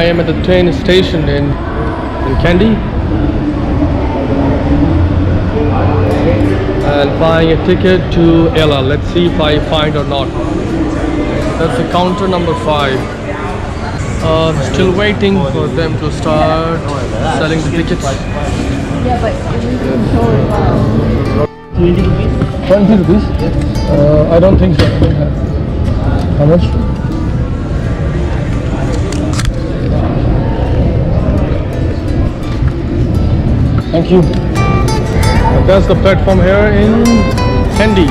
am at the train station in Kandy and buying a ticket to Yaala. Let's see if I find or not. That's the counter number 5. Still waiting for them to start selling the tickets. Yeah, but we can 20 rupees? I don't think so. I don't have. How much? Thank you. And that's the platform here in Kandy.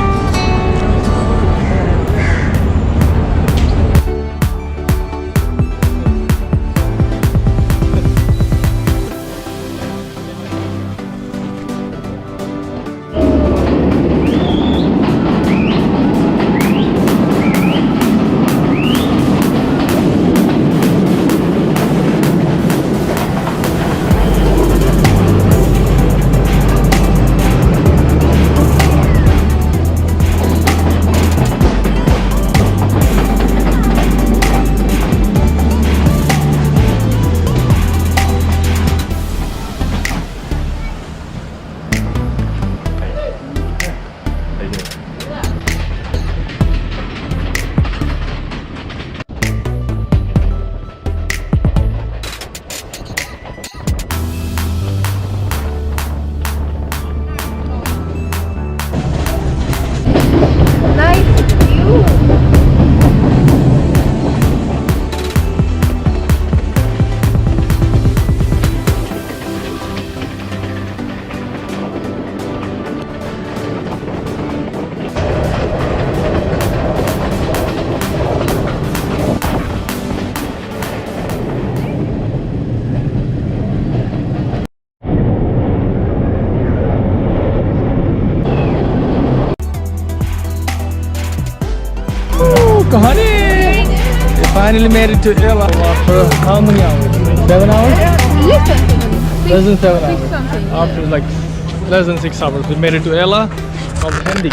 Honey, we finally made it to Yaala after how many hours? 7 hours? Less than 7 hours. After like less than 6 hours, we made it to Yaala from Kandy.